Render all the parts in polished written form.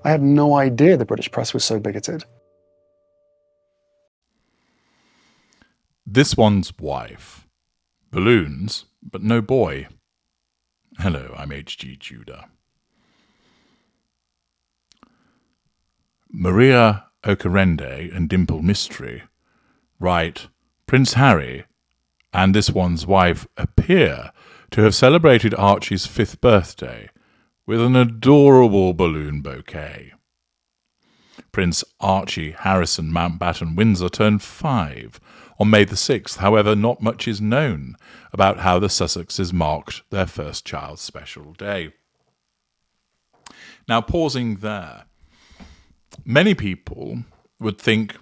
I had no idea the British press was so bigoted. This one's wife. Balloons, but no boy. Hello, I'm H.G. Tudor. Maria Okerende and Dimple Mystery write, Prince Harry and this one's wife appear to have celebrated Archie's 5th birthday with an adorable balloon bouquet. Prince Archie Harrison Mountbatten Windsor turned 5 on May the 6th. However, not much is known about how the Sussexes marked their first child's special day. Now, pausing there, many people would think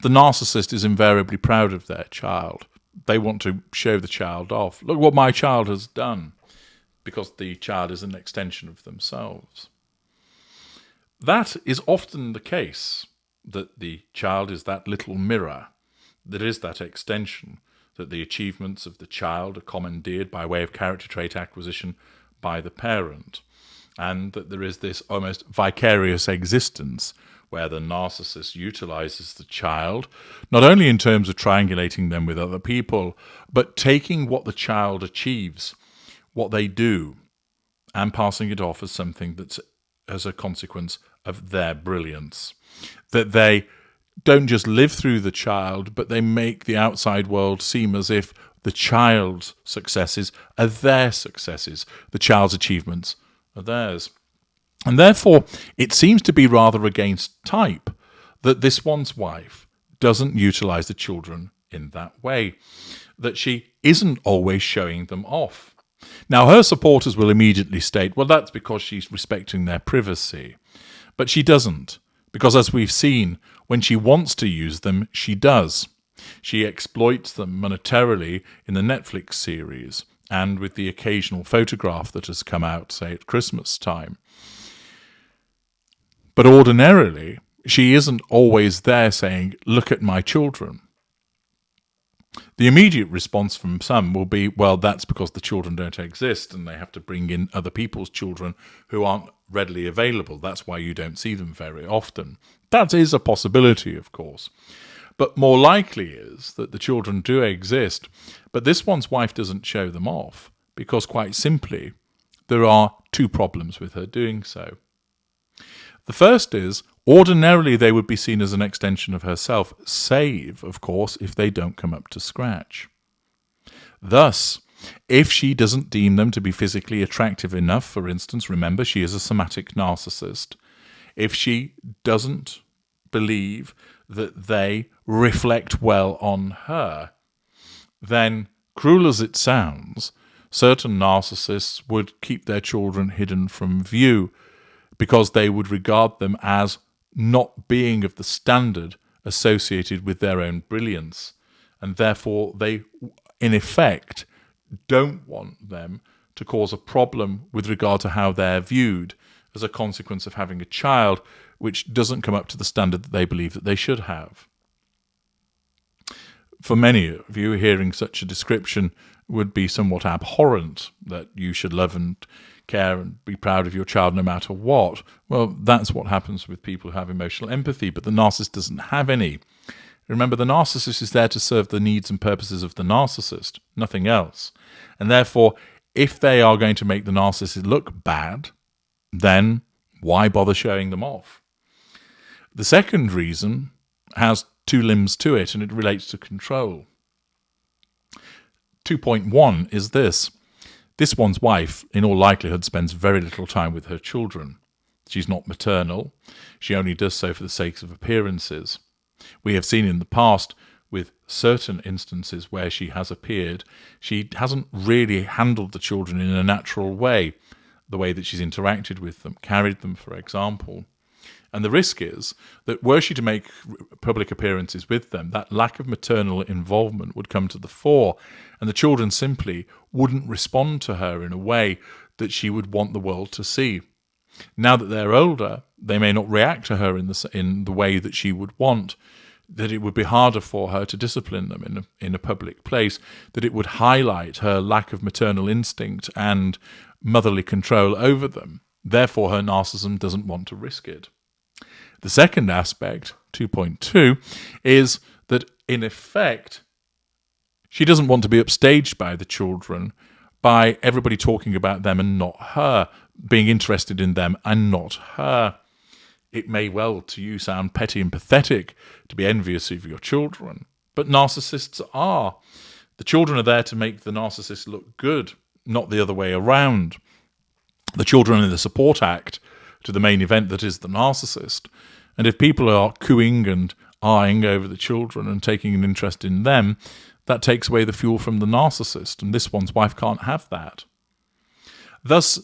the narcissist is invariably proud of their child. They want to show the child off. Look what my child has done, because the child is an extension of themselves. That is often the case, that the child is that little mirror, that is that extension, that the achievements of the child are commandeered by way of character trait acquisition by the parent, and that there is this almost vicarious existence where the narcissist utilizes the child, not only in terms of triangulating them with other people, but taking what the child achieves, what they do, and passing it off as something that's as a consequence of their brilliance. That they don't just live through the child, but they make the outside world seem as if the child's successes are their successes, the child's achievements are theirs. And therefore, it seems to be rather against type that this one's wife doesn't utilize the children in that way, that she isn't always showing them off. Now, her supporters will immediately state, well, that's because she's respecting their privacy. But she doesn't, because as we've seen, when she wants to use them, she does. She exploits them monetarily in the Netflix series and with the occasional photograph that has come out, say, at Christmas time. But ordinarily, she isn't always there saying, look at my children. The immediate response from some will be, well, that's because the children don't exist and they have to bring in other people's children who aren't readily available. That's why you don't see them very often. That is a possibility, of course. But more likely is that the children do exist, but this one's wife doesn't show them off because, quite simply, there are 2 problems with her doing so. The first is, ordinarily they would be seen as an extension of herself, save, of course, if they don't come up to scratch. Thus, if she doesn't deem them to be physically attractive enough, for instance, remember she is a somatic narcissist, if she doesn't believe that they reflect well on her, then, cruel as it sounds, certain narcissists would keep their children hidden from view because they would regard them as not being of the standard associated with their own brilliance, and therefore they, in effect, don't want them to cause a problem with regard to how they're viewed as a consequence of having a child which doesn't come up to the standard that they believe that they should have. For many of you, hearing such a description would be somewhat abhorrent, that you should love and care and be proud of your child no matter what. Well, that's what happens with people who have emotional empathy, but the narcissist doesn't have any. Remember, the narcissist is there to serve the needs and purposes of the narcissist, nothing else. And therefore, if they are going to make the narcissist look bad, then why bother showing them off? The second reason has 2 limbs to it, and it relates to control. 2.1 is this. This one's wife, in all likelihood, spends very little time with her children. She's not maternal. She only does so for the sake of appearances. We have seen in the past, with certain instances where she has appeared, she hasn't really handled the children in a natural way, the way that she's interacted with them, carried them, for example. And the risk is that were she to make public appearances with them, that lack of maternal involvement would come to the fore, and the children simply wouldn't respond to her in a way that she would want the world to see. Now that they're older, they may not react to her in the way that she would want, that it would be harder for her to discipline them in a public place, that it would highlight her lack of maternal instinct and motherly control over them. Therefore, her narcissism doesn't want to risk it. The second aspect, 2.2, is that in effect, she doesn't want to be upstaged by the children, by everybody talking about them and not her, being interested in them and not her. It may well, to you, sound petty and pathetic to be envious of your children, but narcissists are. The children are there to make the narcissist look good, not the other way around. The children are the support act to the main event that is the narcissist. And if people are cooing and eyeing over the children and taking an interest in them, that takes away the fuel from the narcissist, and this one's wife can't have that. Thus,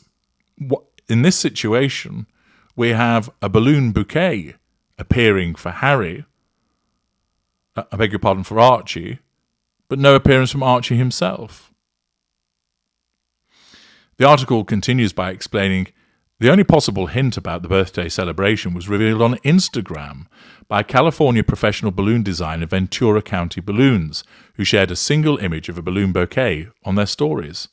in this situation, we have a balloon bouquet appearing for Harry, I beg your pardon, for Archie, but no appearance from Archie himself. The article continues by explaining the only possible hint about the birthday celebration was revealed on Instagram by California professional balloon designer Ventura County Balloons, who shared a single image of a balloon bouquet on their stories.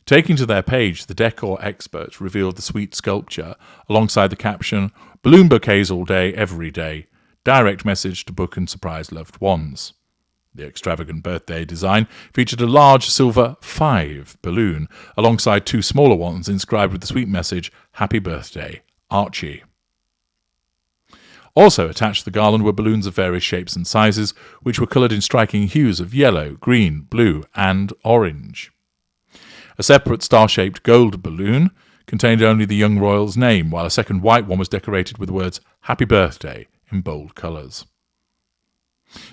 Taking to their page, the decor experts revealed the sweet sculpture alongside the caption, "Balloon bouquets all day, every day. Direct message to book and surprise loved ones." The extravagant birthday design featured a large silver 5 balloon alongside 2 smaller ones inscribed with the sweet message, "Happy Birthday, Archie." Also attached to the garland were balloons of various shapes and sizes, which were coloured in striking hues of yellow, green, blue, and orange. A separate star-shaped gold balloon contained only the young royal's name, while a second white one was decorated with the words, "Happy Birthday," in bold colours.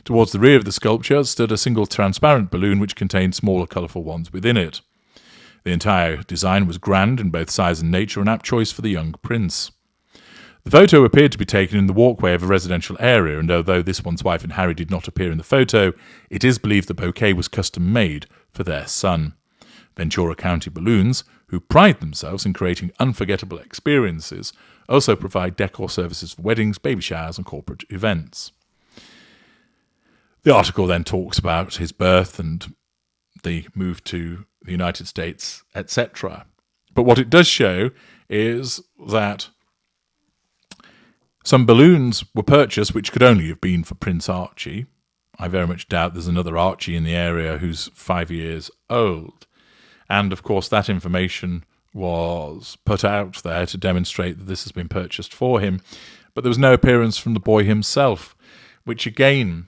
Towards the rear of the sculpture stood a single transparent balloon which contained smaller colourful ones within it. The entire design was grand in both size and nature, an apt choice for the young prince. The photo appeared to be taken in the walkway of a residential area, and although this one's wife and Harry did not appear in the photo, it is believed the bouquet was custom-made for their son. Ventura County Balloons, who pride themselves in creating unforgettable experiences, also provide decor services for weddings, baby showers, and corporate events. The article then talks about his birth and the move to the United States, etc. But what it does show is that some balloons were purchased which could only have been for Prince Archie. I very much doubt there's another Archie in the area who's 5 years old. And of course that information was put out there to demonstrate that this has been purchased for him. But there was no appearance from the boy himself, which again,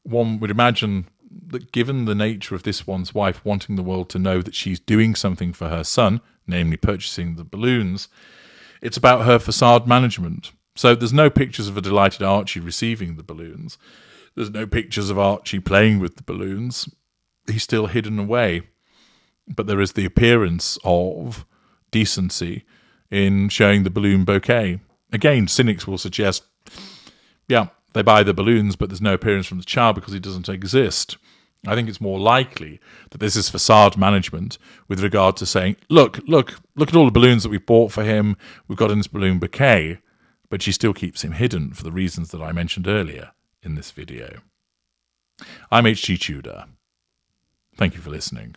one would imagine that given the nature of this one's wife wanting the world to know that she's doing something for her son, namely purchasing the balloons, it's about her facade management. So there's no pictures of a delighted Archie receiving the balloons. There's no pictures of Archie playing with the balloons. He's still hidden away. But there is the appearance of decency in showing the balloon bouquet. Again, cynics will suggest, yeah, they buy the balloons, but there's no appearance from the child because he doesn't exist. I think it's more likely that this is facade management with regard to saying, look at all the balloons that we've bought for him. We've got in this balloon bouquet, but she still keeps him hidden for the reasons that I mentioned earlier in this video. I'm H.G. Tudor. Thank you for listening.